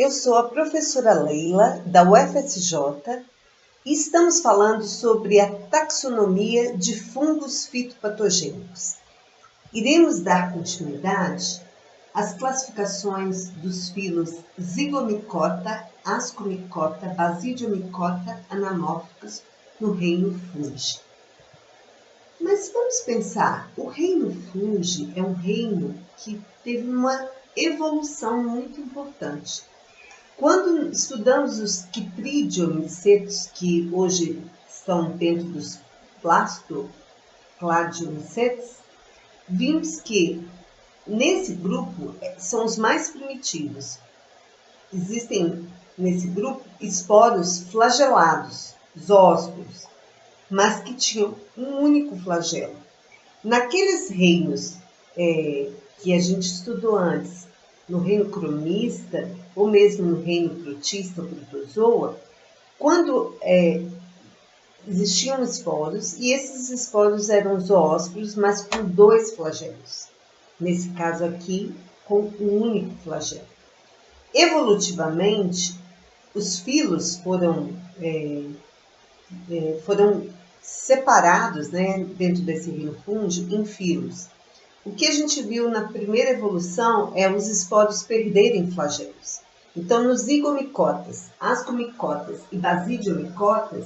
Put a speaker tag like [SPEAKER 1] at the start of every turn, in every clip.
[SPEAKER 1] eu sou a professora Leila, da UFSJ, e estamos falando sobre a taxonomia de fungos fitopatogênicos. Iremos dar continuidade às classificações dos filos Zygomicota, Ascomicota, Basidiomicota anamórficos no reino Fungi. Mas vamos pensar, o reino Fungi é um reino que teve uma evolução muito importante. Quando estudamos os Chytridiomycetos, que hoje estão dentro dos Plastocladiomycetes, vimos que nesse grupo são os mais primitivos. Existem nesse grupo esporos flagelados, zoósporos, mas que tinham um único flagelo. Naqueles reinos que a gente estudou antes, no reino cromista, ou mesmo no reino protista ou protozoa, quando existiam esporos, e esses esporos eram zoósporos, mas com dois flagelos. Nesse caso aqui, com um único flagelo. Evolutivamente, os filos foram separados, né, dentro desse reino Fungi em filos. O que a gente viu na primeira evolução é os esporos perderem flagelos. Então, nos Zygomicotas, Ascomicotas e Basidiomicotas,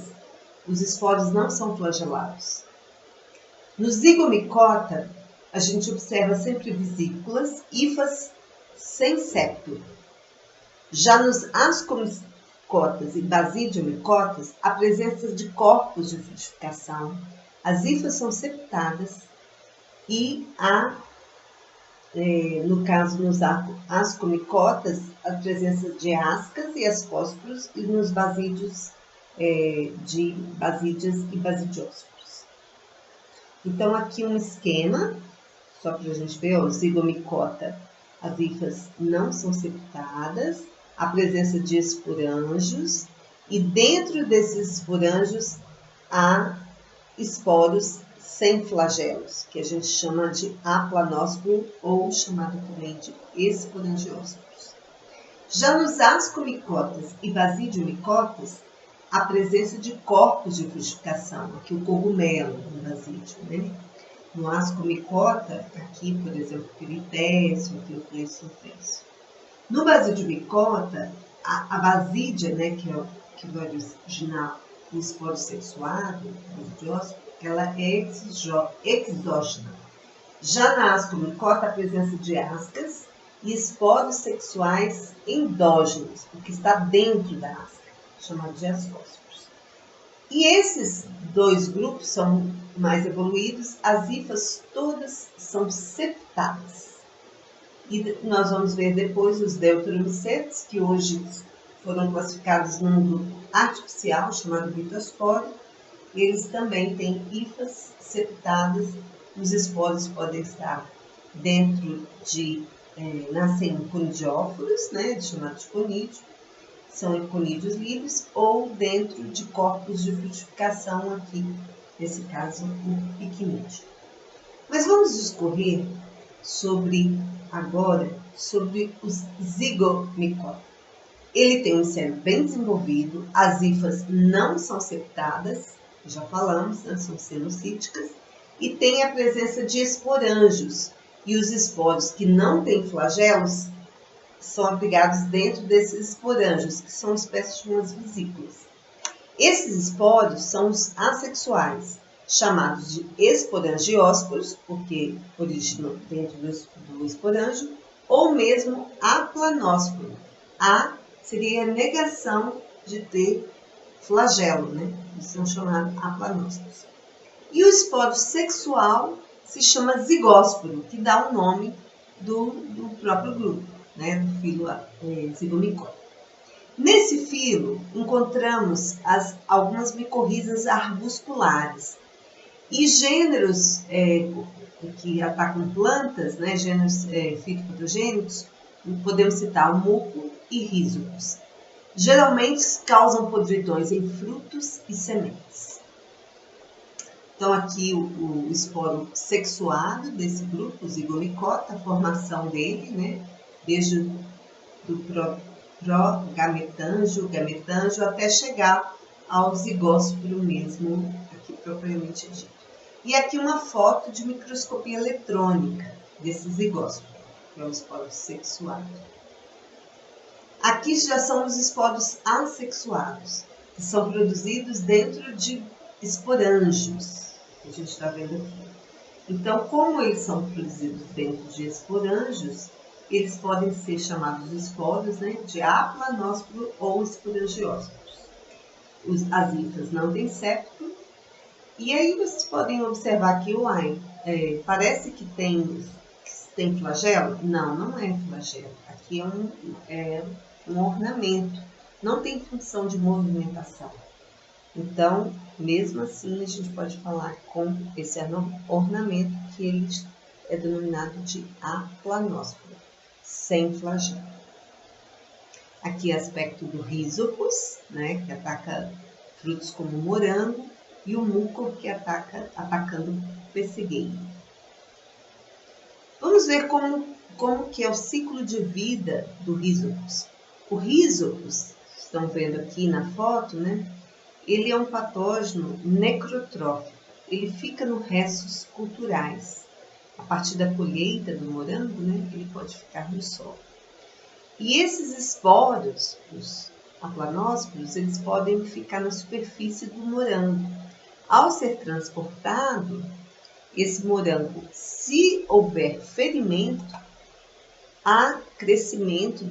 [SPEAKER 1] os esporos não são flagelados. No Zygomicota, a gente observa sempre vesículas, hifas sem septo. Já nos Ascomicotas e Basidiomicotas, a presença de corpos de frutificação, as hifas são septadas e no caso nos Ascomicotas, a presença de ascas e asfósporos, e nos basídeos de basídeas e basidiósporos. Então, aqui um esquema, só para a gente ver, o Zygomicota, as hifas não são septadas, a presença de esporângios, e dentro desses esporângios há esporos sem flagelos, que a gente chama de aplanósporo ou chamado também de esporangiósporos. Já nos Ascomicotas e Basidiomicotas, a presença de corpos de frutificação, aqui o cogumelo no basídio, né? No Ascomicota, aqui, por exemplo, o peripécio, aqui o cleisulfécio. No Basidiomicota, a basídia, né, que vai originar o esporo sexuado, o basidiósporo, ela é exógena. Já na Ascomicota, a presença de ascas e esporos sexuais endógenos, o que está dentro da asca, chamado de asfósporos. E esses dois grupos são mais evoluídos, as hifas todas são septadas. E nós vamos ver depois os Deuteromycetes, que hoje foram classificados num grupo artificial, chamado Bitosporo. Eles também têm hifas septadas, os esporos podem estar dentro de, nascem conidióforos, né, chamados de conídeo, são conídeos livres, ou dentro de corpos de frutificação aqui, nesse caso o picnídeo. Mas vamos discorrer agora sobre os Zygomicota. Ele tem um cérebro bem desenvolvido, as hifas não são septadas, já falamos, né, são cenocíticas, e tem a presença de esporângios, e os esporos que não têm flagelos são abrigados dentro desses esporângios, que são espécies de umas vesículas. Esses esporos são os assexuais, chamados de esporangiósporos, porque originam dentro do esporângio, ou mesmo aplanósporo. A seria a negação de ter flagelo, né? Eles são chamados aplanósporos. E o esporo sexual se chama zigósporo, que dá o nome do próprio grupo, né? Do filo Zygomicota. Nesse filo, encontramos algumas micorrizas arbusculares e gêneros que atacam plantas, né? Gêneros fitopatogênicos, podemos citar o muco e rhizopus. Geralmente causam podridões em frutos e sementes. Então, aqui o esporo sexuado desse grupo, o Zygomicota, a formação dele, né? Desde do próprio progametângio, gametângio, até chegar ao zigósporo mesmo, aqui propriamente dito. E aqui uma foto de microscopia eletrônica desse zigósporo, que é o esporo sexuado. Aqui já são os esporos assexuados, que são produzidos dentro de esporângios, que a gente está vendo aqui. Então, como eles são produzidos dentro de esporângios, eles podem ser chamados esporos, né, de aplanósporo ou esporangiósporos. As hifas não têm septo. E aí vocês podem observar aqui, parece que tem flagelo? Não, não é flagelo. Aqui é um ornamento. Não tem função de movimentação. Então, mesmo assim, a gente pode falar com esse ornamento que ele é denominado de aplanósporo, sem flagelo. Aqui aspecto do rhizopus, né, que ataca frutos como morango, e o mucor que atacando o pessegueiro. Vamos ver como que é o ciclo de vida do rhizopus. O rhizopus, estão vendo aqui na foto, né? Ele é um patógeno necrotrófico. Ele fica nos restos culturais. A partir da colheita do morango, né? Ele pode ficar no solo. E esses esporos, os aplanósporos, eles podem ficar na superfície do morango. Ao ser transportado, esse morango, se houver ferimento, há crescimento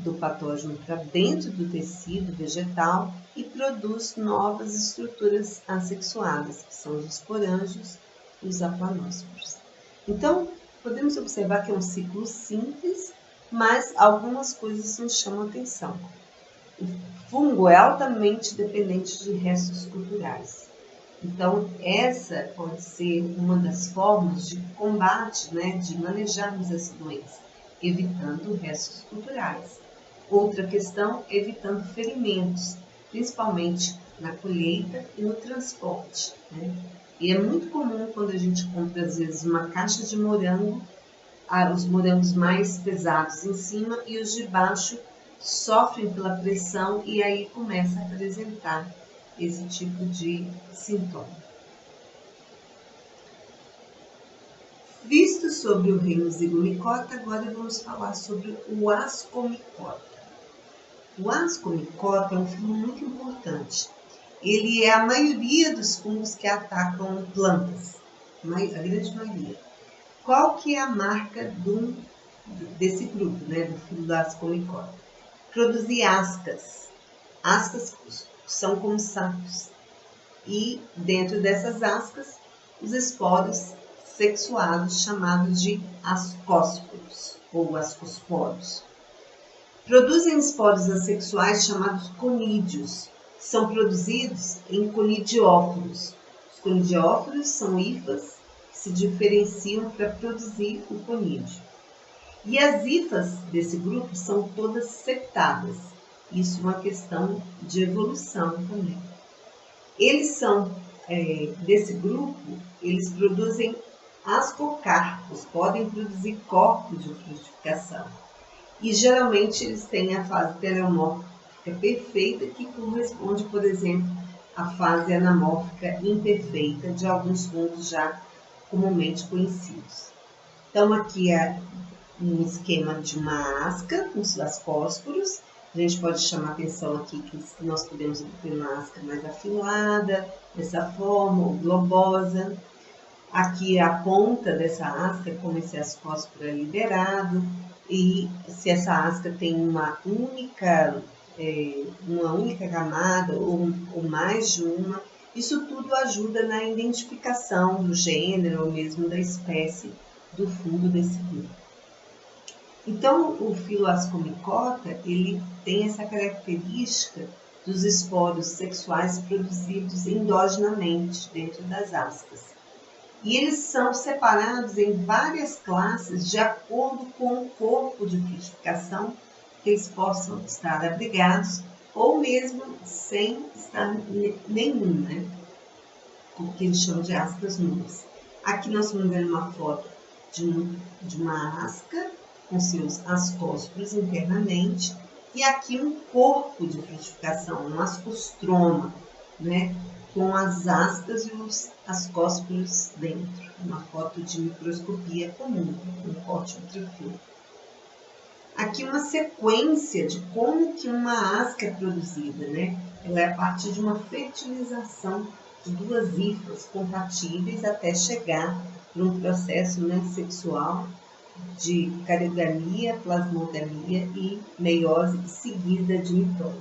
[SPEAKER 1] do patógeno para dentro do tecido vegetal e produz novas estruturas assexuadas, que são os esporângios e os aplanósporos. Então, podemos observar que é um ciclo simples, mas algumas coisas nos chamam a atenção. O fungo é altamente dependente de restos culturais. Então, essa pode ser uma das formas de combate, né, de manejarmos essa doença, evitando restos culturais. Outra questão, evitando ferimentos, principalmente na colheita e no transporte, né? E é muito comum quando a gente compra, às vezes, uma caixa de morango, os morangos mais pesados em cima e os de baixo sofrem pela pressão e aí começa a apresentar esse tipo de sintoma. Visto sobre o reino zigomicota, agora vamos falar sobre o ascomicota. O ascomicota é um fungo muito importante. Ele é a maioria dos fungos que atacam plantas, a grande maioria. Qual que é a marca desse grupo, né, do fungo do ascomicota? Produzir ascas. Ascas são como sacos. E dentro dessas ascas, os esporos sexuados, chamados de ascósporos ou ascosporos. Produzem esporos assexuais chamados conídeos, que são produzidos em conidióforos. Os conidióforos são hifas que se diferenciam para produzir o conídeo. E as hifas desse grupo são todas septadas. Isso é uma questão de evolução também. Eles são, desse grupo, eles produzem ascocarpos, podem produzir corpos de frutificação. E geralmente eles têm a fase teramórfica perfeita, que corresponde, por exemplo, à fase anamórfica imperfeita de alguns fungos já comumente conhecidos. Então aqui é um esquema de uma asca com os ascósporos. A gente pode chamar atenção aqui que nós podemos ter uma asca mais afilada, dessa forma, ou globosa. Aqui a ponta dessa asca, como esse ascósporo é liberado, e se essa asca tem uma única camada ou mais de uma, isso tudo ajuda na identificação do gênero ou mesmo da espécie do fungo desse grupo. Então, o filoascomicota, ele tem essa característica dos esporos sexuais produzidos endogenamente dentro das ascas. E eles são separados em várias classes de acordo com o corpo de frutificação que eles possam estar abrigados ou mesmo sem estar nenhum, né? O que eles chamam de ascas nuas. Aqui nós estamos vendo uma foto de uma asca com seus ascósporos internamente E aqui um corpo de frutificação, um ascostroma, né? Com as ascas e os ascósporos dentro. Uma foto de microscopia comum, um corte ultrafino. Aqui uma sequência de como que uma asca é produzida, né? Ela é a partir de uma fertilização de duas hifas compatíveis até chegar para um processo, né, sexual de cariogamia, plasmogamia e meiose seguida de mitose.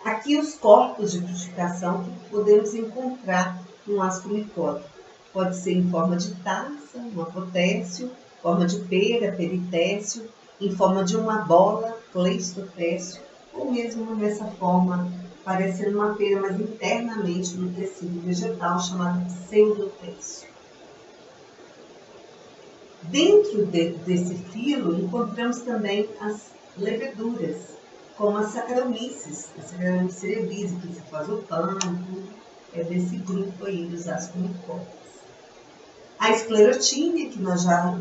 [SPEAKER 1] Aqui os corpos de frutificação que podemos encontrar no ascomicota. Pode ser em forma de taça, um apotécio, forma de pera, peritécio, em forma de uma bola, cleistotécio, ou mesmo nessa forma, parecendo uma pera, mas internamente no tecido vegetal, chamado pseudotécio. Dentro desse filo, encontramos também as leveduras, como a Saccharomyces cerevisiae, que se faz o pânico, é desse grupo aí dos ascomicotas. A esclerotínia, que nós já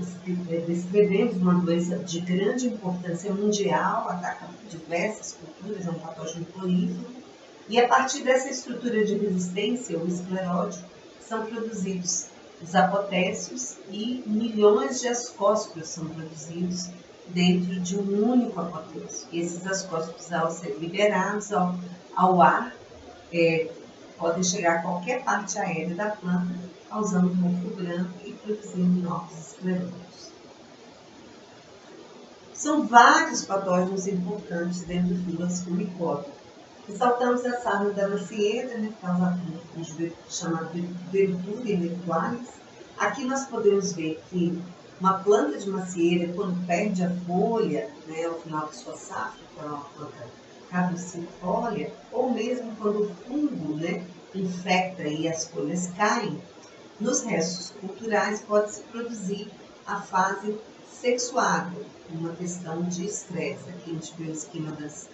[SPEAKER 1] descrevemos, uma doença de grande importância mundial, ataca diversas culturas, é um patógeno prolífero, e a partir dessa estrutura de resistência, o esclerótico, são produzidos os apotécios e milhões de ascósporos são produzidos dentro de um único apotécio. Esses ascósporos, ao serem liberados ao ar, podem chegar a qualquer parte aérea da planta, causando mofo branco e produzindo novos escleróticos. São vários patógenos importantes dentro do filo ascomicota. Ressaltamos a sarna da macieira, né, chamada Verturia mercurialis. Aqui nós podemos ver que uma planta de macieira, quando perde a folha, né, ao final de sua safra, que é uma planta caducifólia, ou mesmo quando o fungo, né, infecta e as folhas caem, nos restos culturais pode-se produzir a fase sexuada, uma questão de estresse. Aqui a gente vê o esquema das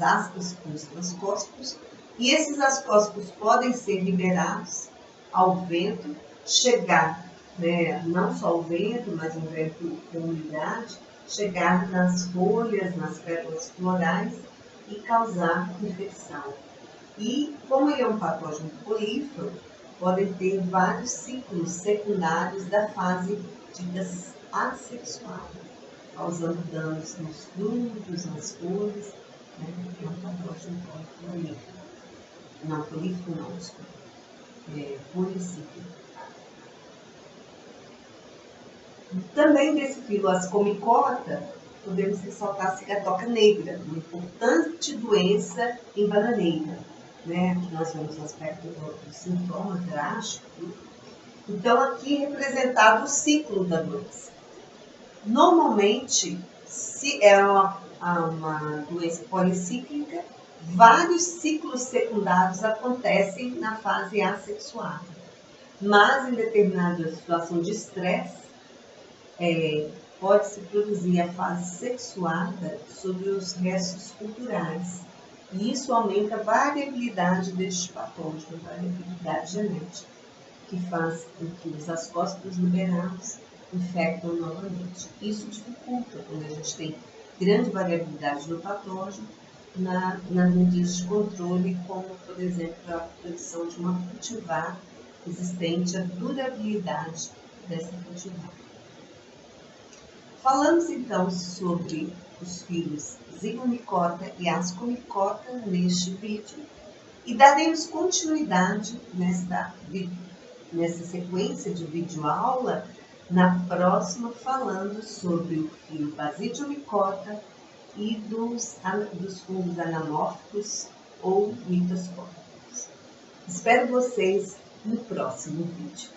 [SPEAKER 1] ascas com os ascósporos, e esses ascósporos podem ser liberados ao vento, chegar, né, não só ao vento, mas um vento com umidade, chegar nas folhas, nas pétalas florais e causar infecção. E, como ele é um patógeno prolífero, podem ter vários ciclos secundários da fase dita assexuada, causando danos nos frutos, nas folhas, né? É um patógeno prolífero. Não, prolífero não, desculpa. Policíclico. Também desse filo ascomicota, podemos ressaltar a cigatoca negra, uma importante doença em bananeira. Né? Aqui nós vemos o aspecto do sintoma drástico. Então, aqui representado o ciclo da doença. Normalmente, se é uma doença policíclica, vários ciclos secundários acontecem na fase assexuada. Mas, em determinada situação de estresse, pode-se produzir a fase sexuada sobre os restos culturais. E isso aumenta a variabilidade deste patógeno, a variabilidade genética, que faz com que os ascósporos liberados infectam novamente. Isso dificulta quando a gente tem grande variabilidade no patógeno nas medidas de controle, como, por exemplo, a produção de uma cultivar resistente à durabilidade dessa cultivar. Falamos então sobre os filos zigomicota e ascomicota neste vídeo e daremos continuidade nessa sequência de videoaula na próxima, falando sobre o filo basidiomicota e dos fungos anamórficos ou microscópicos. Espero vocês no próximo vídeo.